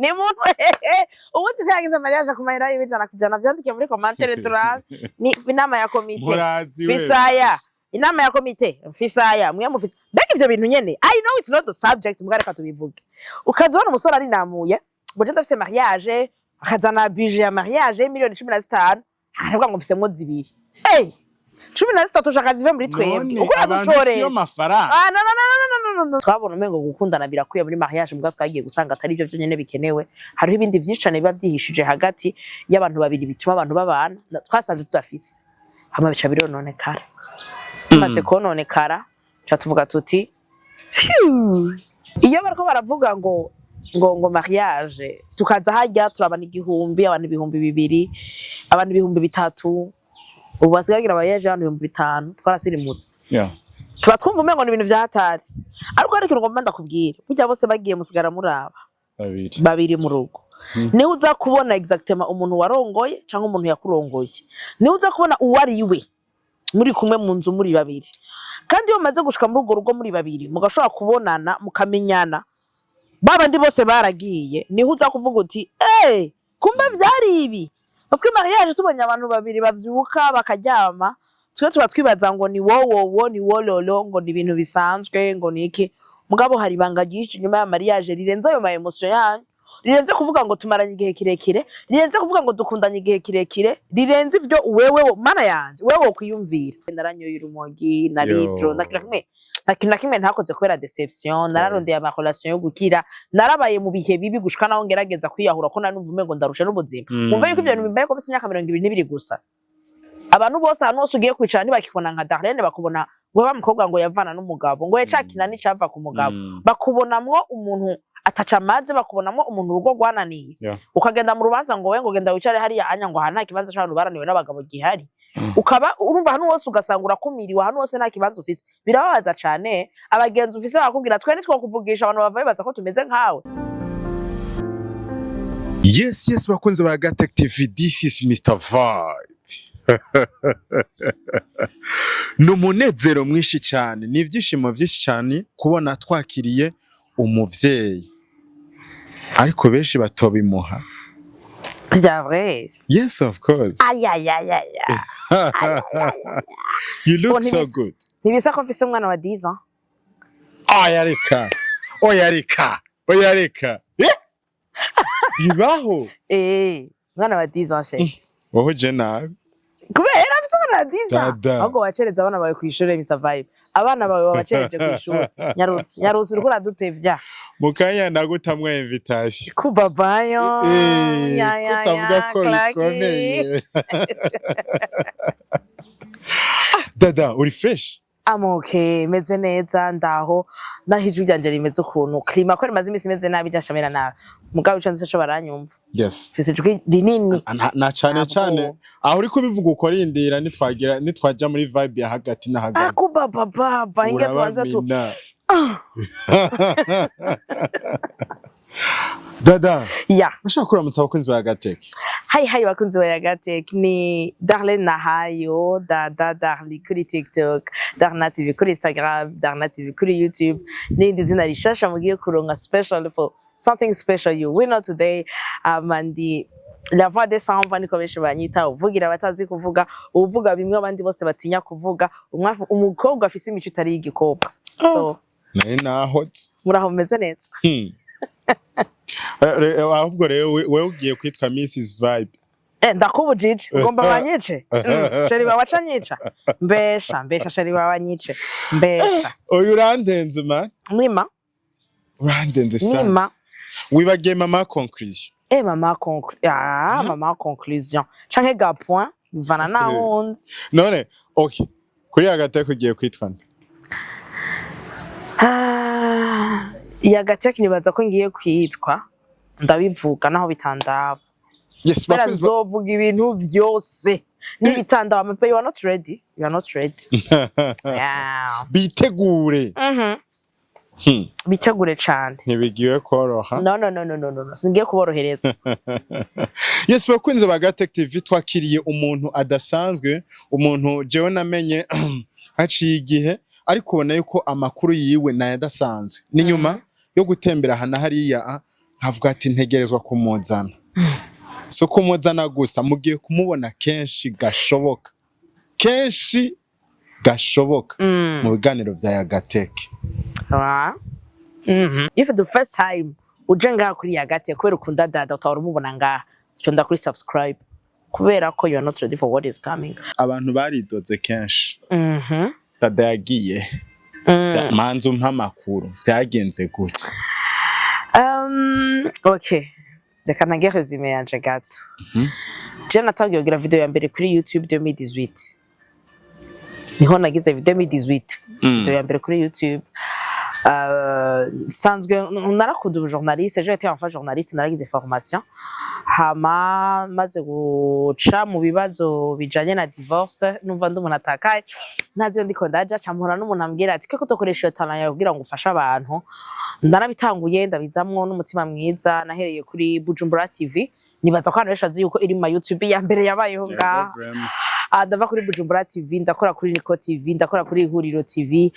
ni muntu ubu tukagize mariage ku mahera y'ibijana kujana vyandike muri commentaire turabe ni inama ya komite fisaya inama ya komite fisaya mwe mufisa mbega ivyo bintu nyene I know it's not the subject mugareka tubivuge ukazona umusore ari namuye ngo je ndafise mariage akazana budget ya mariage miliyoni 15 aravuga ngo mfise mwo zibiri 13 ushaka zive muri twebwe uko naducore yo mafaranga no twabona umengo gukundana birakwiye muri mariage mbwa twagiye gusanga atari byo nyene bikenewe hariho ibindi vyicane biba vyihishije hagati y'abantu babiri bituma abantu babana twasanze tudafise hama bica birononekara maze kononekara cha tuvuga tuti iyo bariko baravuga ngo mariage tukaza hajya turabana igihumbi abantu ibihumbi bibiri abantu ibihumbi bitatu ubu basigagira abayeje abantu ibihumbi bitanu twarasirimutse tuba twumva umengo ni ibintu vyahatari ariko hari ikintu ngomba ndakubwira burya bose bagiye musigara muraba babiri mu rugo niho uza kubona exactement umuntu warongoye canke umuntu yakurongoye niho uza kubona uwari we muri kumwe mu nzu muri babiri kandi iyo maze gushika muri urwo rugo muri babiri mugashobora kubonana mukamenyana babandi bose baragiye niho uza kuvuga uti kumbe vyari ibi parce que mariage tubonye abantu babiri bavyuka bakaryama twe tuba twibaza ngo ni wowo ni wololo ngo ni ibintu bisanzwe ngo niki mugabo hari banga gishi nyuma ya mariage rirenze ayo ma emotion yanyu rirenze kuvuga ngo tumaranye igihe kirekire rirenze kuvuga ngo dukundanye igihe kirekire rirenze ivyo wewe mana yanje wewe kwiyumvira naranyoye urumogi na litro nakina kimwe ntakoze kubera deception nararondeye ama relation yo gukira narabaye mu bihe bibi gushika naho ngerageza kwiyahura ko nanumva umengo ndarusha n'ubuzima umva yuko ivyo bintu bimbaye ko bise imyaka 22 gusa abantu bose hano usugiye kwicara ntibakibona nka Darlene bakubona wewe bamukobwa ngo yavana n'umugabo ngo yacakina n'icava ku mugabo bakubonamwo umuntu ataca amaze bakubonamwo umuntu urugo rwananiye ukagenda mu rubanza ngo we ngo genda wicare hariya anya ngo hana kibanza cy'abantu baraniwe n'abagabo gihari ukaba urumva hano wose ugasanga urakumiriwe hano wose nta kibanza ufise birababaza cane abagenzi ufise bakubwira twe nitwo kuvugisha abantu bavaye baza ko tumeze nkawe. Yes bakunze ba Gatech TV, this is Mr. Vibe. Numunezero mwinshi cyane n'ivyishimo vyinshi cyane kubona twakiriye umuvyeyi ariko benshi batobimuha. C'est vrai. Yes, of course. Aïe. You look so good. Nibisa ko mfise umwana wa 10 ans. Oyareka. Bibaho. Mwana wa 10 ans chérie. Wowe je nawe. Kubera afise umwana wa 10 ans. Ahubwo wacereza abana bawe kwishura Mr. Vibe. Abana bawe wacereje kwishura. Nyarutsi uriko radutevya. Mukanya ndagutamwe invitation. Kubabayo. Kutavuga ko bikomeye. Dada, uri fresh? I'm okay, meze neza ndaho nahijwe ryanje rimeze ukuntu klima ko rimaze imisi meze nabi cyashamera nabi mugabo ico nse baranyumva. Yes. Fise ijwi rinini na cyane aho uri kubivuga uko rindira nitwaja muri vibe ya hagati na hagati. Ako baba inge twanza tu. Dada. Yeah. Ushaka kuramutsa abakunzi ba Gatech. Hi bakunzi ba Gatech ni Darlene Nahayo Darli kuri TikTok, Darna TV kuri Instagram, Darna TV kuri YouTube. Ni zina rishasha mugiye kuronga special for something special you will know today. Mandi la voix des sans voix niko benshi banyita uvugira batazi kuvuga uvuga bimwe abandi bose batinya kuvuga umukobwa afise imico itari igikobwa. So naho muraho meze neza. Ahubwo rero wewe ugiye kwitwa Mrs. Vibe. Ndakubujije ugomba banyice. Sheri bawaca nyica. Mbesha sheri bawanyice. Mbesha. Oyu urandenze man. Mwima. Urandenze sana. Mwima. Wibage mama conclusion. Mama conclusion. Change ga point. Vana na onze. None, okay. Kuri Gatech ugiye kwitwa nde? Gatech nibaza ko ngiye kwitwa ndabivuga naho bitandaba. Yes, but nzovuga ibintu vyose nibitandaba amape you are not ready. Yeah. Bitegure. Bitegure cyane. Ntibigiye koroha. No. Singiye kuborohereza. Yes, bakunze ba Gatech TV twakiriye umuntu adasanzwe, umuntu jewe namenye haciye igihe ariko ubona yuko amakuru yiwe na yadasanzwe. Ni nyuma yo gutembera hana hariya nkavuga ati ntegerezwa kumuzana so kumuzana gusa mugiye kumubona kenshi gashoboka mu biganiro vya Yagateke. If the first time uje ngaha kuri Yagateke kubera ukunda Dada utahora umubona ngaha cyonda kuri subscribe kubera ko you are not ready for what is coming. Abantu baridoze kenshi Dada yagiye manzu mpamakuru vyagenze gute? Okay, reka ntange resume yanje gato. Je natangiye kugira video ya mbere kuri YouTube 2018. Niho nagize video 2018 video ya mbere kuri YouTube. Sanzwe narakunda ubujournaliste, j'ai été enfin journaliste, naragize formation hama maze guca mu bibazo bijanye na divorce numva ndumuntu atakaye ntazo ndiko ndaja campura n'umuntu ambwira ati keko tokoresha talent yawe kugira ngo ufashe abantu. Ndanabitanguye ndabizamwo n'umutima mwiza, nahereye kuri Bujumbura TV, nibaza ko abantu beshazi yuko iri ma YouTube ya mbere yabayeho ngaha. Ndava kuri Bujumbura TV ndakora kuri Niko TV ndakora kuri Ihuriro TV,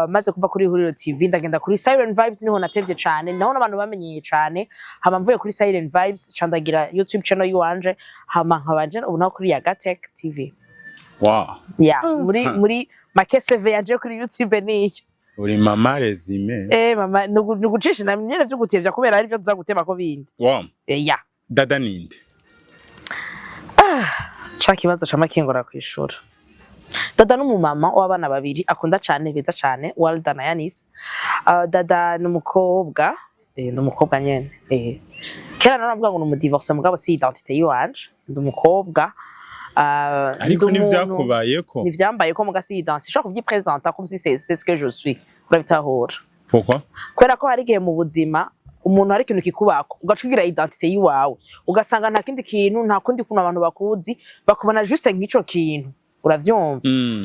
maze kuva kuri Ihuriro TV ndagenda kuri Siren Vibes, niho natevye cane, naho n'abantu bamenyeye cane. Hama mvuye kuri Siren Vibes candagira YouTube channel yuwanje, hama nkabanje ubu naho kuri Yagateke TV. Wow. Yeah, muri make CV yanje kuri YouTube niyo. Uri mama resume. Mama nugucisha na myene byo gutevya kubera ari byo tuzagutema ko bindi. Wow. Yeah. Dada ninde? Chaki kibazo camakingora kwishura. Dada n'umumama w'abana babiri akunda cyane beza cyane Walda na Yanis. Dada n'umukobwa n'umukobwa nyene. Kera naravuga ngo n'umudivorce mugabo si identité yiwanje. Ndumukobwa ariko nivyakubayeko. Nivyambayeko muga si identité. Je kuvyi présenter comme si c'est ce que je suis. Urabitahora. Pourquoi? Kwera ko hari gihe mu buzima umuntu ari kintu kikubako ugacugira identité yiwawe ugasanga nta kindi kintu nta kundi kuntu abantu bakuzi bakubona juste nk'ico kintu uravyumva.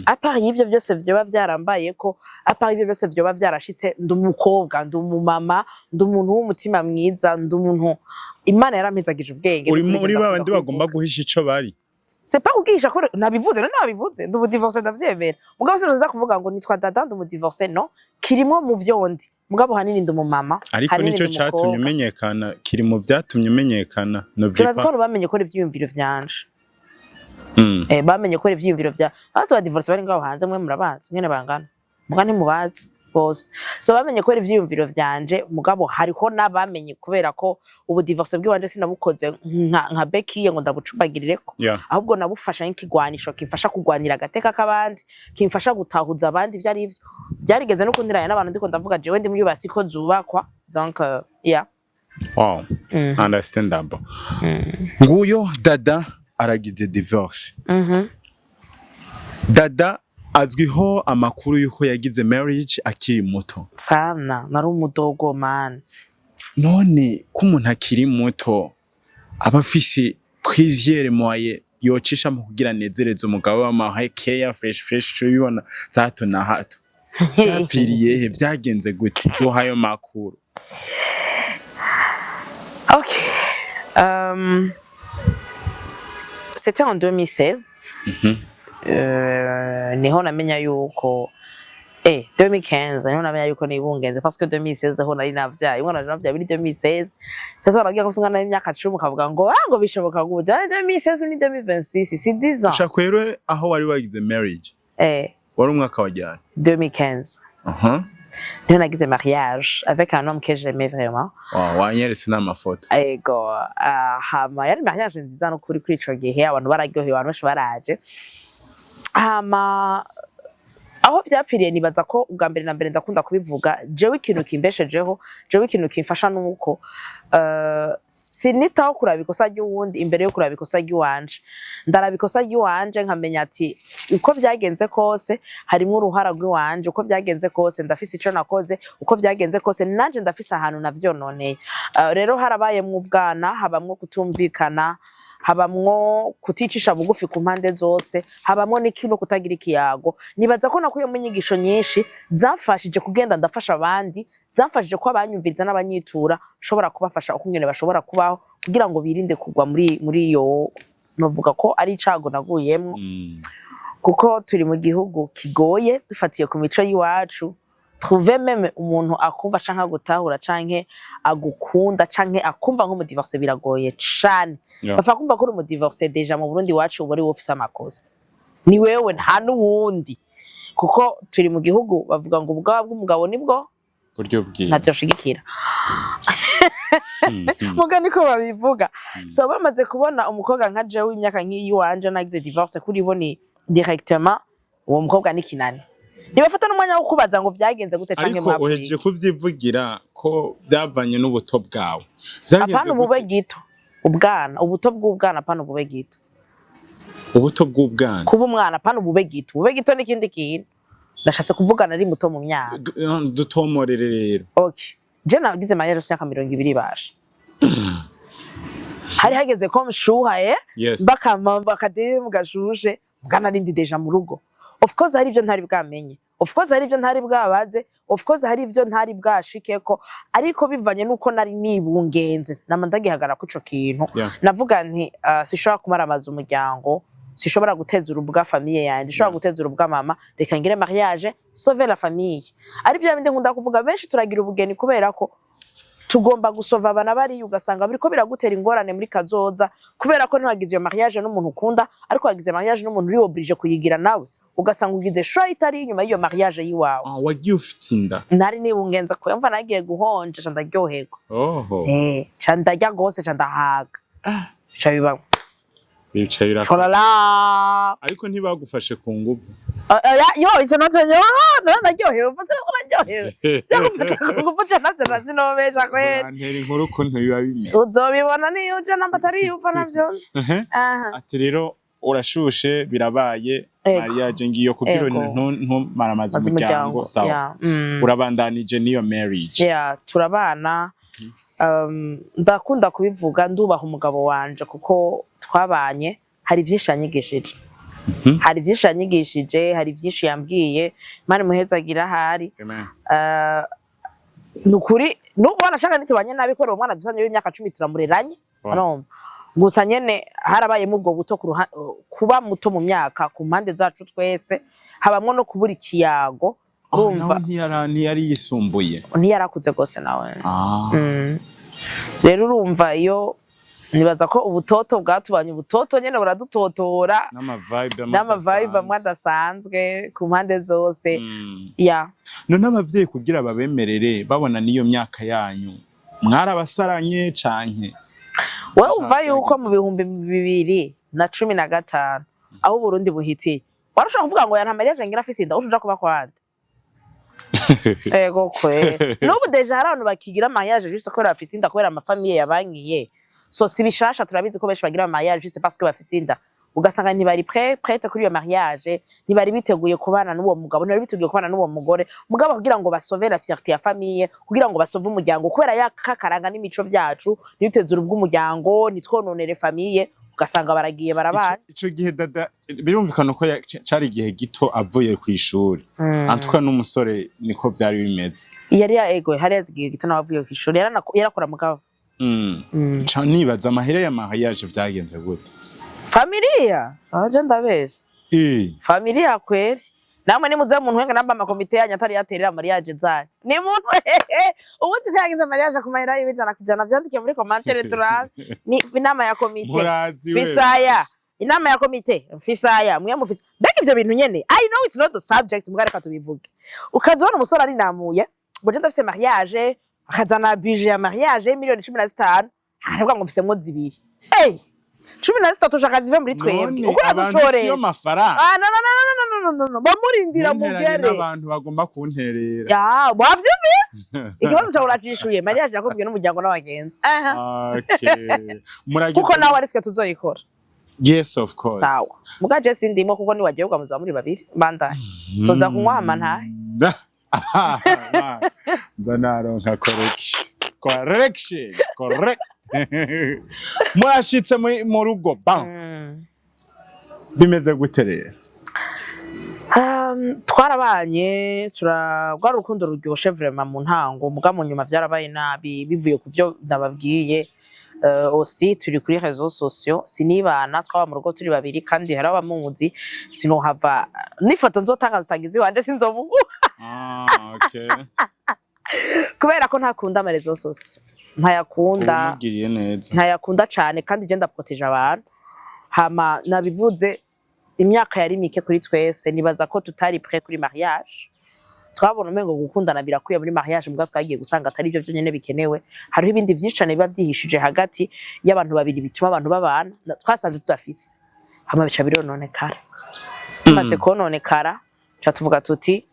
Apart y'ivyo byose vyoba vyarambayeko, apart y'ivyo byose vyoba vyarashitse, ndumukobwa ndumumama ndumuntu w'umutima mwiza ndumuntu Imana yarampezagije ubwenge. Uri babandi bagomba guhisha ico bari. C'est pas kugisha ko nabivuze ndubudivorce ndavyemera mugabo sinza kuvuga ngo nitwa Dada ndumudivorce no kirimo mu vyondi mugabo hanini ndumumama. Ariko nico catumye umenyekana, kiri mu vyatumye umenyekana no byipa. Bazi ko bamenye ko ivyiyumviro vyanje. Bamenye ko ivyiyumviro vya bazi ba divorce bari ngaho hanze mwe murabazi ngene bangana mugani mubazi bose. So bamenye ko ivyiyumviro vyanje mugabo hariko nabamenye kubera ko ubu divorce bw'iwanje sinabukoze nka Becky ngo ndabucubagirireko, ahubwo nabufasha nk'ikigwanisho kimfasha kugwanira agateka kabandi, kimfasha gutahuza abandi vyari ivyo byarigeze no kundiranya n'abantu ndiko ndavuga jewe ndi muri basi ko zubakwa. Donc yeah. Wow. Understandable. Nguyo Dada aragize divorce. Dada azwiho amakuru yuko yagize marriage akiri muto. Sana nari umudogo man. None ko umuntu akiri muto aba afise plaisir moye yocisha mu kugira nezereza umugabo w'amahe care fresh bibona zato na hato. Yapfiriye byagenze gute duhayo makuru? Okay. C'était en 2016. Niho namenya yuko 2015 niho namenya yuko nibungenze parce que 2016 ho nari navyaye umwana navyaye muri 2016 kaza baragiye kusunga na imyaka 10 kavuga ngo ngo bishoboka ngo 2016 ni 2026 si 10 ans. Shakwero aho wari wagize marriage wari umwaka wajyana 2015. Niho nagize mariage avec un homme que j'aimais vraiment. Wanyeretse n'amafoto. Ego hama yari mariage nziza no kuri ico gihe abantu bararyohewe abantu benshi baraje. Hama aho vyapfiriye nibaza ko ubwa mbere na mbere ndakunda kubivuga jewe ikintu kimbeshejeho, jewe ikintu kimfasha nuko sinitaho kuraba ikosa ry'uwundi imbere yo kuraba ikosa ry'iwanje. Ndaraba ikosa ry'iwanje nkamenya ati uko vyagenze kose harimo uruhara rw'iwanje, uko vyagenze kose ndafise ico nakoze, uko vyagenze kose nanje ndafise ahantu navyononeye. Rero harabaye mu bwana habamwo kutumvikana, habamwo kuticisha bugufi ku mpande zose, habamwo n'ikintu kutagira ikiyago. Nibaza ko nakuye mu nyigisho nyinshi zamfashije kugenda ndafasha abandi, zamfashije ko abanyumviriza n'abanyitura shobora kubafasha uko nyene bashobora kubaho kugira ngo birinde kugwa muri yo novuga ko ari icago naguyemo. Kuko turi mu gihugu kigoye dufatiye ku mico yiwacu, trouver même umuntu akumva canke agutahura canke agukunda canke akumva nko mu divorce biragoye cane. Bafa kumva ko uri mu divorce deja mu Burundi wacu ubori wofise amakosa. Ni wewe nta nuwundi. Kuko turi mu gihugu bavuga ngo ubwabo bw'umugabo nibwo buryo bwiye. Ntacyo shigikira. Muga niko babivuga. So bamaze kubona umukobwa nka je w'imyaka nk'iyi wanje nagize divorce kuri bo ni directement uwo mukobwa ni kinani. Nibafata n'umwanya wo kubaza ngo vyagenze gute canke mwavuye. Ariko uheje kuvyivugira ko vyavanye n'ubuto bwawe. Vyagenze apana ubube gito. Ubwana, ubuto bw'ubwana apana ubube gito. Ubuto bw'ubwana. Kuba umwana apana ubube gito. Ubube gito ni kindi kintu. Nashatse kuvugana ari muto mu myaka. Dutomorere rero. Okay. Je nagize mariage y'imyaka 20 basha. Hari hageze ko mshuha bakade mugashushe mugana rindi deja mu rugo. Of course hari ivyo ntari bwamenye. Of course hari ivyo ntari bwabaze. Of course hari ivyo ntari bwashikeko. Ariko bivanye nuko nari nibungenze. Namandagihagara ku ico kintu. Navuga nti sishobora kumaramaza umuryango. Sishobora guteza urubwa famille yanje, sishobora guteza urubwa mama, reka ngire mariage, sauver la famille. Ari vyo bindi nkunda kuvuga benshi turagira ubugeni kubera ko tugomba gusova abana bari ugasanga biriko biragutera ingorane muri kazoza kubera ko ntiwagize iyo mariage n'umuntu ukunda ariko wagize mariage n'umuntu uri oblige kuyigira nawe ugasanga ugize show itari inyuma y'iyo mariage yiwawe. Wagiye ufite inda? Nari nibungenza ko yumva nagiye guhonja candaryoherwa. Candarya gose candahaga. Bica birafata. Ariko ntibagufashe ku nguvu. Yo ico natenye naryohewe mfase naryohewe. Cyagufata ku nguvu cyanaze nazinobesha kweli. Antera inkuru kuntu biba bimeze. Uzobibona niyo uje namba tari yumva navyonse. Ati rero urashushe birabaye mariage ngiyo kubwira ntumaramaza umuryango sawa. Urabandanije niyo marriage. Turabana. Ndakunda kubivuga ndubaha umugabo wanje kuko twabanye hari vyinshi yanyigishije. Hari vyinshi yanyigishije, hari vyinshi yambwiye, mari muhezagira hari. Nukuri nubona shaka nitubanye nabi ko umwana dusanye w'imyaka 10 turamureranye. Urumva? Gusa nyene harabaye mu bwo buto kuba muto mu myaka ku mpande zacu twese habamwe no kubura ikiyago. Urumva? Ntiyari yisumbuye. Ntiyarakuze gose nawe. Rero urumva iyo nibaza ko ubutoto bwatubanye ubutoto nyene buradutotora n'ama vibe amadasanzwe ku mpande zose. None abavyeyi kugira babemerere babona niyo myaka yanyu mwarabasaranye canke wewe umva yuko mu 2015 aho Burundi buhitiye warashaka kuvuga ngo yana mariage ngira afise inda ushuje kuba kwande. Ego kwe n'ubu deja hari abantu bakigira mariage juste ko bafise inda kubera amafamiye yabankiye. So si bishasha turabizi ko benshi bagira mariage juste parce que bafise inda. Ugasanga ntibari prête kuri iyo mariage, ntibari biteguye kubana n'uwo mugabo, ntibari biteguye kubana n'uwo mugore. Mugabo kugira ngo basove la fierté ya famille, kugira ngo basove umuryango kubera yakakaranga n'imico vyacu, niteze urubwo umuryango, nitwononere famille, ugasanga baragiye barabana. Ico gihe dada birumvikana ko cari gihe gito avuye ku ishuri. Antuka n'umusore niko vyari bimeze. Yari ya ego hari yazigiye gito nabavuye ku ishuri yarakora mugabo. Nibaza amahera ya mariage vyagenze gute? Familia anje ndabesha. Familia kweli namwe nimuze umuntu wenga namba amakomite yanyu atari yaterera mariage zanyu ni muntu ubu tukagize mariage ku mahera y'ibijana kujana vyandike muri commentaire turabe ni inama ya komite fisaya inama ya komite fisaya mwe mufise mbega ivyo bintu nyene I know it's not the subject mugareka tubivuge ukazona umusore ari namuye ngo je ndafise mariage akazana budget ya mariage miliyoni 15 aravuga ngo mfise mo zibiri 13 ushaka zive muri twebwe uko naducoreye yo mafaranga no bamurindira mugere n'abantu bagomba kunterera wavyumvise ikibazo cyo uracishuye mariage yakozwe n'umuryango n'abagenzi kuko nawe ari twe tuzoyikora. Yes of course sawa mugaje sindimo kuko ni wagiye ugamuza muri babiri bandanye toza kunywa amantahe Zanaro correct Mwashitse mu rugo bam bimeze guterera twarabanye turagwa rukundo ruryoshe vraiment mu ntango muga mu nyuma vyarabaye nabi bivuye kuvyo ndababwiye aussi turi kuri réseaux sociaux sinibana twaba mu rugo turi babiri kandi haraba muzi sinohava nifoto nzotanga zitagize wande sinzobugu Okay. kubera ko ntakunda amarezo sose ntayakunda Umugiriye neza. ntayakunda cyane kandi je ndaproteje abantu hama nabivuze imyaka yari mike kuri twese nibaza ko tutari prêt kuri mariage twabona umengo gukundana birakwiye muri mariage mbwa twagiye gusanga atari byo nyene bikenewe hariho ibindi vyinshi cyane biba vyihishije hagati y'abantu babiri bituma abantu babana twasanze tudafise hama bica birononekara maze kononekara cha tuvuga tuti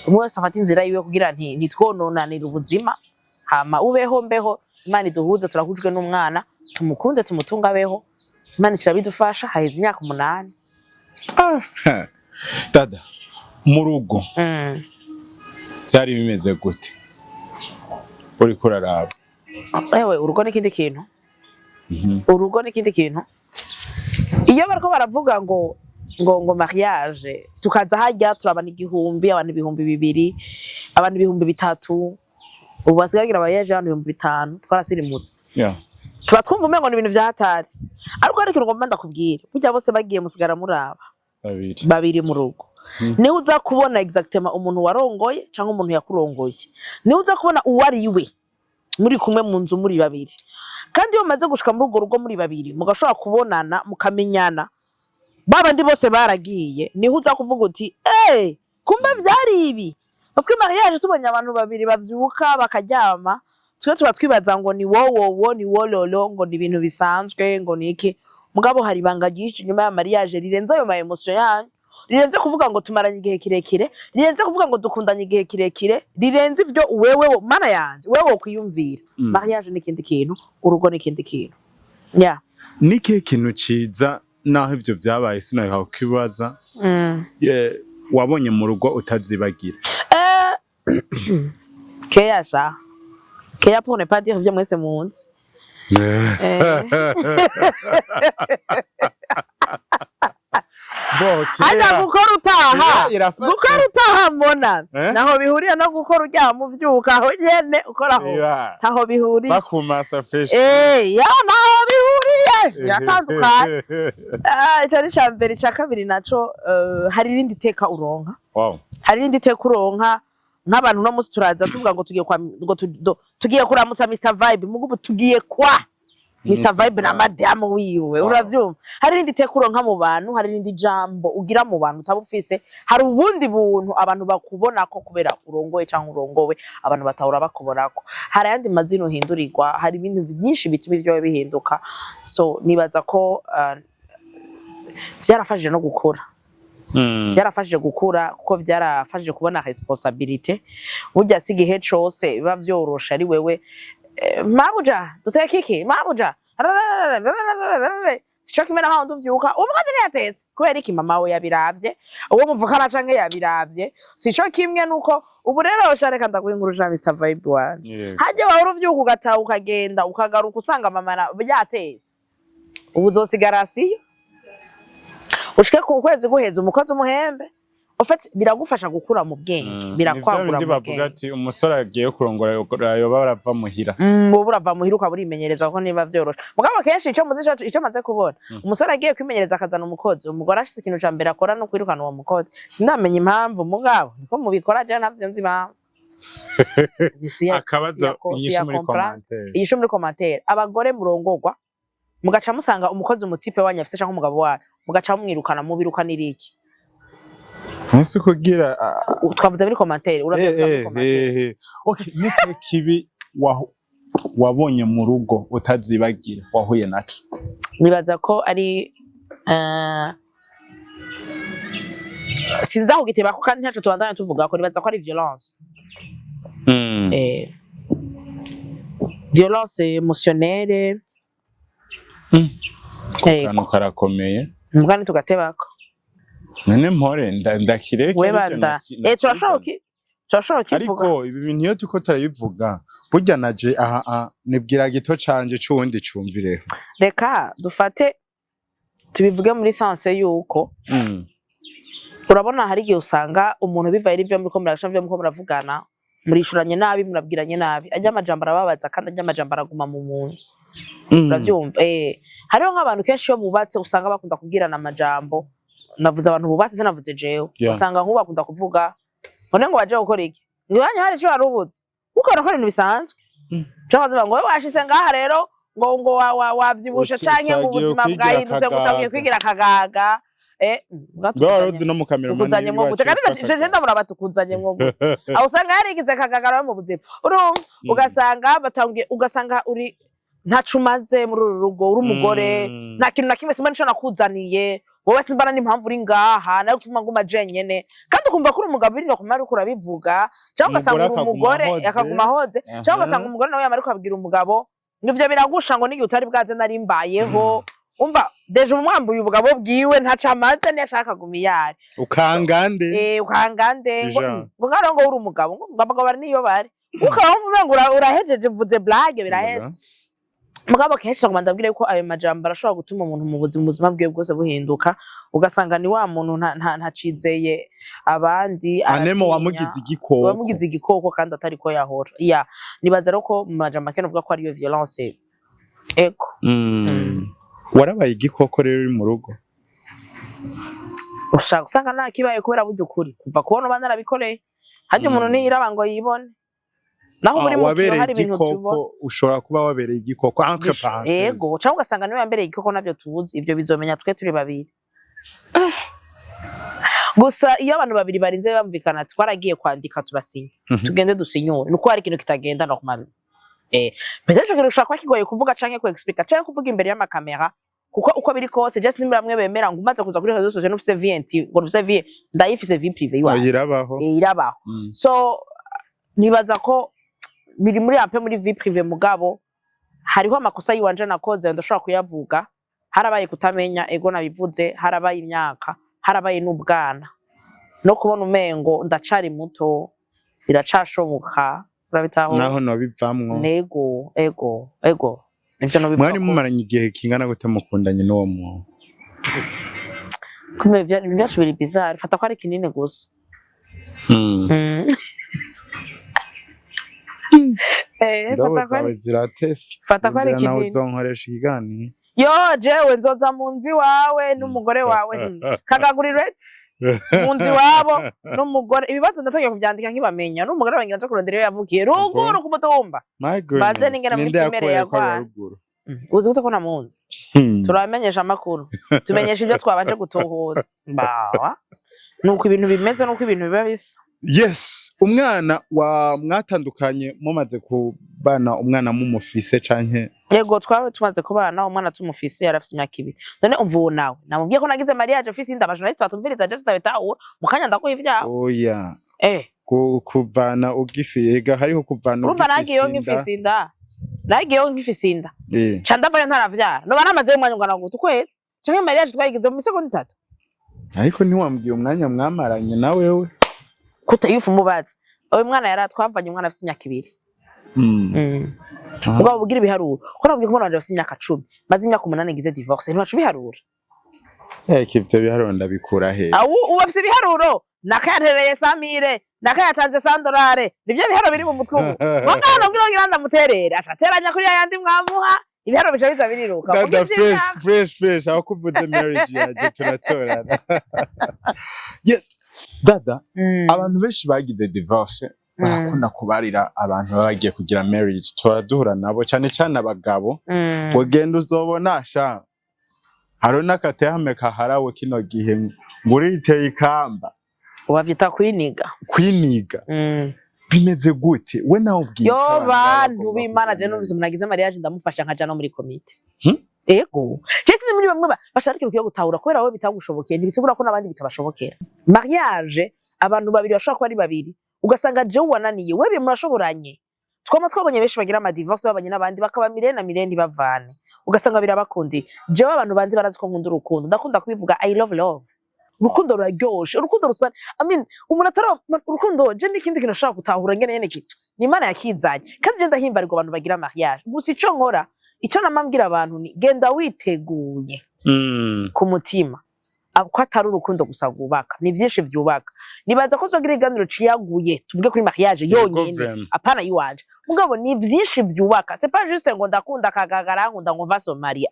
umwe wese afata inzira yiwe kugira ntitwononanira ubuzima hama ubeho mbeho Imana iduhuze turahujwe n'umwana tumukunde tumutunga beho Imana irabidufasha haheze imyaka 8 dada mu rugo byari bimeze gute uri kuraraba ewe urugo n'ikindi kintu urugo n'ikindi kintu iyo bariko baravuga ngo mariage tukaza hajya turabana igihumbi abantu ibihumbi bibiri abantu ibihumbi bitatu ubu basigagira abayaje abantu ibihumbi 5 twarasirimutse tuba twumva umengo ni ibintu vyahatari ariko ariko ngomba ndakubwira burya bose bagiye musigara muraba babiri mu rugo ni uza kubona exactement umuntu warongoye cyangwa umuntu yakurongoye ni uza kubona uwari we muri kumwe mu nzu muri babiri kandi iyo maze gushika muri urwo rugo muri babiri mugashobora kubonana mukamenyana babandi bose baragiye ni uza kuvuga uti kumbe byari ibi parce que mariage tubonye abantu babiri bavyuka bakaryama twe tuba twibaza ngo ni wowo ni wololo ngo ni ibintu bisanzwe ngo niki mugabo hari banga gishi nyuma ya mariage rirenze ayo ma emotion yanyu rirenze kuvuga ngo tumaranye igihe kirekire rirenze kuvuga ngo dukundanye igihe kirekire rirenze ivyo wewe mana yanje wewe kwiyumvira mariage ni kindi kintu urugo ni kindi kintu niki kintu ciza naho ivyo vyabaye sinaho kwibaza wabonye mu rugo utazibagira Keya pour ne pas dire vya mwese munsi. Hada gukora utaha mbona naho bihuriye no gukora ujya mu vyuka aho nyene ukoraho ntaho bihuriye bakumasa fresh naho bihuriye yatandukanye cyari cyambere cya kabiri naco hari rindi teka uronka hari rindi teka uronka nk'abantu no musi turaza tuvuga ngo tugiye kuramutsa Mr Vibe mugubu tugiye kwa Mr Vibe na madame wiwe uravyumva hari rindi tekuro nka mu bantu hari rindi jambo ugira mu bantu utabufise hari ubundi buntu abantu bakubona ko kubera urongoye cyangwa urongowe abantu batahura bakubonako hari yandi mazino hindurirwa hari ibintu byinshi bituma ivyo bihinduka so nibaza ko vyarafashije no gukura vyarafashije gukura kuko vyarafashije kubona responsabilité burya sigihe cose biba vyorosha ari wewe mabuja duteka iki mabuja sico kimena nkaho nduvyuka umukozi ntiyatetse kubera iki mama we yabiravye uwo muvukana canke yabiravye sico kimwe nuko ubu rero shareka ndaguhinguruje Mr Vibe one haje wawe uvyuka ugataha ukagenda ukagaruka usanga mama yatetse ubu zosigara siyo ushike ku kwezi guheza umukozi umuhembe ofete biragufasha gukura mu bwenge birakwagura mu bwenge ati umusore agiye kurongora yoba barava muhira bo burava muhira ukaburimenyereza ko niba vyorosha mugabo kenshi ico maze kubona umusore agiye kwimenyereza akazana umukozi umugore ashise ikintu ca mbere akora no kwirukana uwo mukozi sindamenya impamvu mugabo niko mubikora je navyo nzi impamvu akabaza inyishu muri commentaire abagore murongorwa mugaca musanga umukozi umutipe wanyu afise canke umugabo wacu mugaca mumwirukana mubirukanira iki Nsi kugira twavuze muri commentaire uravuga commentaire okay nike kibi wabonye mu rugo utazibagira wahuye naco nibaza ko ari sinza kugiteba ko kandi ntaco tubandanya tuvuga ko nibaza ko ari violence violence émotionnelle kanu karakomeye mugani tugatebako nene mpore ndakireke webanda turashobora kivuga ariko ibi bintu iyo tuko turabivuga burya naje aha nibwira gito canje cundi cumvireho reka dufate tubivuge muri sense yuko urabona hari gihe usanga umuntu biva iri byo muri murashaka byo muravugana murishuranye nabi murabwiranye nabi ajya amajambo arababaza kandi ajya amajambo araguma mu muntu uravyumva hariho nk'abantu kenshi yo bubatse usanga bakunda kubwirana amajambo navuze abantu bubatse sinavuze jewe usanga nkuba akunda kuvuga none ngo waje gukora iki ngiwanya hari cyo warubuze ukora ko ibintu bisanzwe cyangwa ziba ngo washise ngaha rero ngo wavyibusha canke ngo ubuzima bwahindutse gutagiye kwigira kagaga ngarozi no mu kamera tukuzanye mwo gute kandi je ndabura batukuzanye mwo gute aho usanga yarigize kagagara mu buzima urumva ugasanga batangiye ugasanga uri ntacumaze muri uru rugo uri umugore nta kintu na kimwe simba nico nakuzaniye wowe simbana n'impamvu uri ngaha nayo kuvuma ngo majenyene kandi ukumva ko uri umugabo biri no kumara uko urabivuga cyangwa ugasanga uri umugore akaguma hoze cyangwa ugasanga umugore nawe yamara kubabwira umugabo ngivyo biragusha ngo n'igihe utari bwaze nari mbayeho umva deje umwambuye ubugabo bwiwe ntacamaze niyashaka gumiyari ukangande ngo ngaro ngo uri umugabo ngo abagabo bari niyo bari ukaba ngo urahejeje mvuze blague biraheze mugabo kenshi ngomba ndabwire ko ayo majambo arashobora gutuma umuntu mu buzima bwiwe bwose buhinduka ugasanga ni wa muntu ntacizeye abandi anemo wamugize igikoko kandi atari ko yahora nibaza rero ko mu majambo akene uvuga ko ariyo violence eko warabaye igikoko rero uri mu rugo ushaka usanga nta kibaye kubera buryo ukuri kuva kubona bana arabikoreye hajye umuntu niyiraba ngo yibone naho muri mutu hari ibintu tubona ushobora kuba wabereye igikoko entre parenthèses yego cyangwa ugasanga niwe yambereye igikoko navyo tubuzi ivyo bizomenya twe turi babiri gusa iyo abantu babiri barinze bamvikana twaragiye kwandika turasinya tugende dusinyure nuko hari ikintu kitagenda normal peut-être que ushaka kwa kigoye kuvuga canke ku explica canke kuvuga imbere y'amakamera kuko uko biri kose just nimba bamwe bemera ngo umaze kuza kuri réseaux sociaux n'ufise vie ngo ufise vie ndayifise vie privée yawe irabaho so nibaza ko biri muri ampe muri vie privée mugabo hariho amakosa yiwanje nakoze ndashobora kuyavuga harabaye kutamenya ego nabivuze harabaye imyaka harabaye n'ubwana no kubona umengo ndacari muto biracashoboka urabitaho naho nobivamwo ego nivyo nobivamwo mwari mumaranye igihe kingana gute mukundanye n'uwo muntu kumbe byacu biri bizarre fata ko ari kinini gusa fata ko ari kinini uzonkoresha ikiganiro yo jewe nzoza mu nzi wawe n'umugore wawe kagagurire munzi wabo n'umugore ibibazo ndatangiye kuvyandika nkibamenya n'umugore wangira cyo kurondera iyo yavukiye ruguru ku mutumba baze ningena muri kimere yakwa uzi gute ko namunzi turamenyesha amakuru tumenyesha ibyo twabanje gutohoza bawa nuko ibintu bimeze nuko ibintu biba bisa yes umwana wa mwatandukanye mumaze kubana umwana mumufise canke yego twawe tumaze kubana umwana tumufise yarafise imyaka 2 none umvuwo nawe namubwiye ko nagize mariage afise inda abajournaliste batumviriza je sitabetaho mukanya ndako ivyaho oya kuvana ugifiyega hariho kuvana urumva nagiyeyo ngifise inda nagiyeyo ngifise inda ca ndavayo ntaravyara no baramaze umwanya ngana gutu kwezi canke mariage twayigize mu seconde 3 ariko ntiwambwiye umwanya mwamaranye nawewe kuta yufu mubatse oyo mwana yaratwavanye umwana afise imyaka 2 ubwo bugira ibiharuro ko nabwiye ko umwana afise imyaka 10 maze imyaka 8 ngize divorce ntiwacu biharura kivyo biharuro ndabikura he ubu afise ibiharuro nakayantereye Samire nakayatanze $100 nivyo biharuro biri mu mutwe ubu wangana ngira ndamuterera acateranya kuri yandi mwamuha ibiharuro bica biza biriruka dada fresh aho kuvuze marriage yaje turatorana yes dada abantu benshi bagize divorce barakunda kubarira abantu bagiye kugira marriage turaduhura nabo cyane cyane abagabo wogenda uzobona sha haro nakatehame kaharawe kino gihe nguriteye ikamba wavyita kwiniga bimeze gute we nawe ubwiye yo bantu b'Imana je numvise munagize mariage ndamufasha nkaja no muri committee ego cyese muri bamwe basharikira kuyo gutahura kubera wowe bitagushobokeye ntibisigura ko nabandi bitabashobokera mariage abantu babiri bashobora kuba ari babiri ugasanga je wananiye wewe murashoboranye twabonye benshi bagira ama divorce babanye n'abandi bakaba mirena ntibavane ugasanga birabakundi jewe abantu banzi barazi ko nkunda urukundo ndakunda kubivuga I love urukundo ruraryoshe urukundo rusa umuntu atari urukundo je n'ikindi kintu ushaka gutahura ngene nyene ni Imana yakizanye kandi je ndahimbarirwa abantu bagira mariage gusa ico nkora ico namambwira abantu ni genda witeguye ku mutima ko atari urukundo gusa rwubaka ni vyinshi vyubaka nibaza ko zogira iganiro ciyaguye tuvuge kuri mariage yonyine apana yiwanje mugabo ni vyinshi vyubaka c'est pas juste ngo ndakunda kagagara nkunda ngo mva Somalia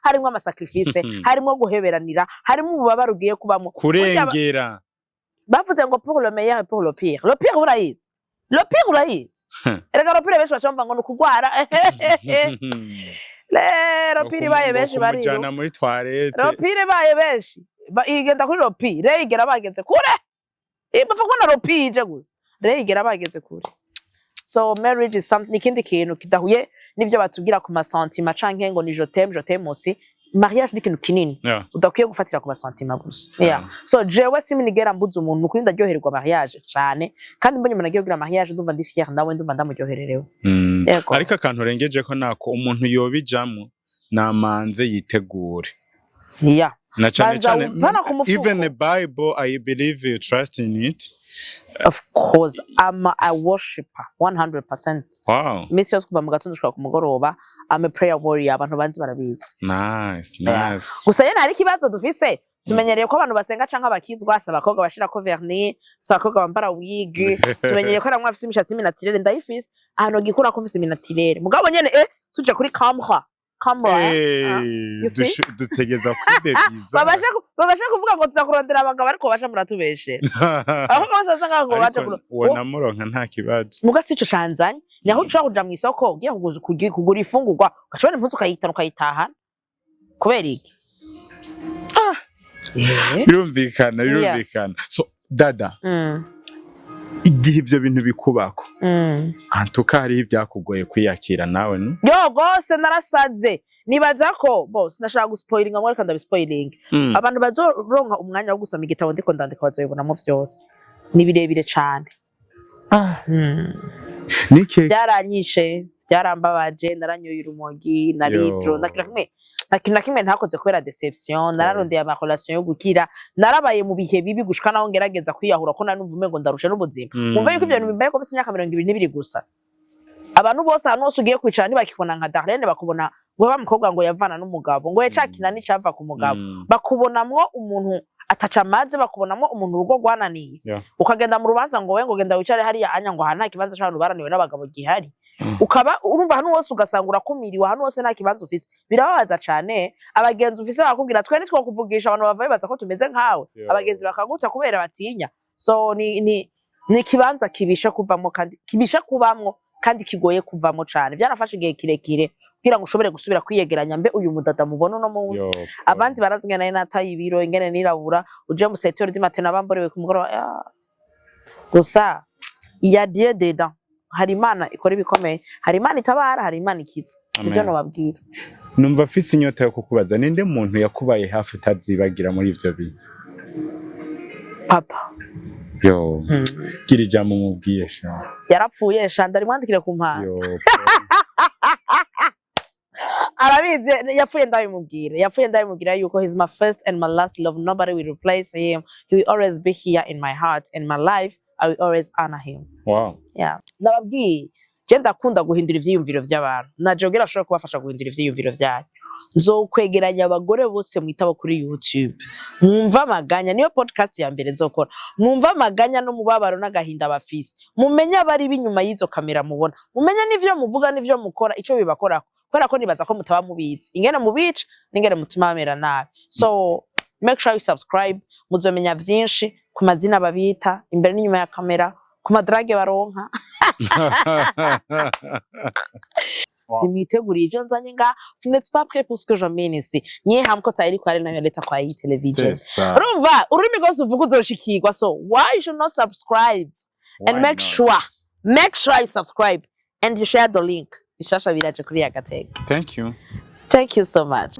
harimo amasacrifice harimo guheberanira harimo ububabare ugiye kubamo kurengera bavuze ngo pour le meilleur et pour le pire urayizi le pire urayizi erega le pire benshi bacomba ngo nukugwara le pire baye benshi bari jana muri toilette le pire baye benshi igenda kuri le pire igera bageze kure bapfa ko na le pire gusa igera bageze kure so marriage is something ikindi kintu kidahuye nivyo batubwira ku masantima canke ngo ni je t'aime aussi mariage ni kintu kinini udakwiye gufatira ku masantima gusa so jewe siminigera mbuza umuntu ukuri ndaryoherwa mariage cane kandi mbonye umuntu agiye kugira mariage ndumva ndi fier nawe ndumva ndamuryohererewe ariko akantu rengeje ko nako umuntu yobijamo namanze yitegure na cane even the Bible I believe you trust in it. Of course, I'm a worshipper 100%. Wow. Misi yose kuva mu gatondo ushaka ku mugoroba, I'm a prayer warrior, abantu banzi barabizi. Nice. Gusa yena hari kibazo dufise, tumenyereye ko abantu basenga canke abakizwa saba abakobwa bashira ko vernis, saba abakobwa bambara wig, tumenyereye ko ramwe afise imishatsi minatirere ndayifise, ahantu gikura ko afise minatirere. Mugabo nyene tuje kuri camera. Dutegeza kwibebiza babasha kuvuga ngo tuzakurondera abagabo ariko basha muratubeshe aho bose sanga ngo baje wona muronka nta kibazo muga sico canzanye naho ushaka kuja mu isoko ugiye kugura ifungurwa ugashobora impunzu ukayitahana kubera iki birumvikana so dada igihe ivyo bintu bikubako antuka hari ibyakugoye kwiyakira nawe no yo gose narasaze nibaza ko boss ndashaka guspoilinga ngo reka ndabispoiling abantu bazoronka umwanya wo gusoma igitabo ndiko ndandika bazoyibonamo vyose ni birebire cane nike byaranyishe byarambabaje naranyoye urumogi na litro nakina kimwe ntakoze kubera deception nararondeye ama relation yo gukira narabaye mu bihe bibi gushika naho ngerageza kwiyahura ko nanumva umengo ndarusha n'ubuzima umva yuko ibyo bintu bimbaye ko bise imyaka 22 gusa abantu bose hano ugiye kwicara ntibakibona nka Darlene bakubona we bamukobwa ngo yavana n'umugabo ngo yacakina n'icava ku mugabo bakubonamwo umuntu ataca amaze bakubonamo umuntu urugo rwananiye ukagenda mu rubanza ngo we ngo genda wicare hariya anya ngo nta kibanza cy'abantu baraniwe n'abagabo gihari ukaba urumva hano wose ugasanga urakumiriwe hano wose nta kibanza ufise birababaza cane abagenzi ufise bakubwira twe nitwo kuvugisha abantu bavaye baza ko tumeze nkawe abagenzi bakaguta kubera batinya so ni kibanza kibisha kuvamo kandi kibisha kubamwo kandi kigoye kuvamo cane byanafashe igihe kirekire kugira ngo ushobore gusubira kwiyegeranya mbe uyu mudada mubona no munsi abanzi barazingana n'ataye ibiro ingene nirabura uje mu secteur du matin abamborewe ku mugoroba gusa ya Dieu dedans hari Imana ikora ibikomeye hari Imana itabara hari Imana ikiza ibyo no babwira numva afise inyota yo kukubaza ninde muntu yakubaye hafi utazibagira muri ivyo bintu papa yo kirija mu mubwiye sha yarapfuye sha ndari mwandikire ku mpano arabize yapfuye ndabimubwira yuko he's my first and my last love nobody will replace him he will always be here in my heart and my life I will always honor him nababwiye je ndakunda guhindura ivyiyumviro by'abantu najogera ashobora kubafasha guhindura ivyiyumviro byayo nzokwegeranya abagore bose mwitaba kuri YouTube mwumva amaganya niyo podcast ya mbere nzokora mwumva amaganya no mubabaro n'agahinda bafise mumenya bari binyuma y'izo kamera mubona mumenya nivyo muvuga nivyo mukora ico bibakora kubera ko nibaza ko mutaba mubizi ingene mubica n'ingene mutuma bamera nabi so make sure you subscribe muzomenya vyinshi ku mazina babita imbere n'inyuma ya kamera ku madrage baronka Nimwiteguriye ivyo nzanye nga n'êtes pas prêt pour ce que j'emmène ici niye hamko tayari kwa na leta kwa iyi television urumva urimi gose uvuga uzoshikirwa so why you should not subscribe and make sure you subscribe and you share the link bishasha biraje kuri Yagateka thank you so much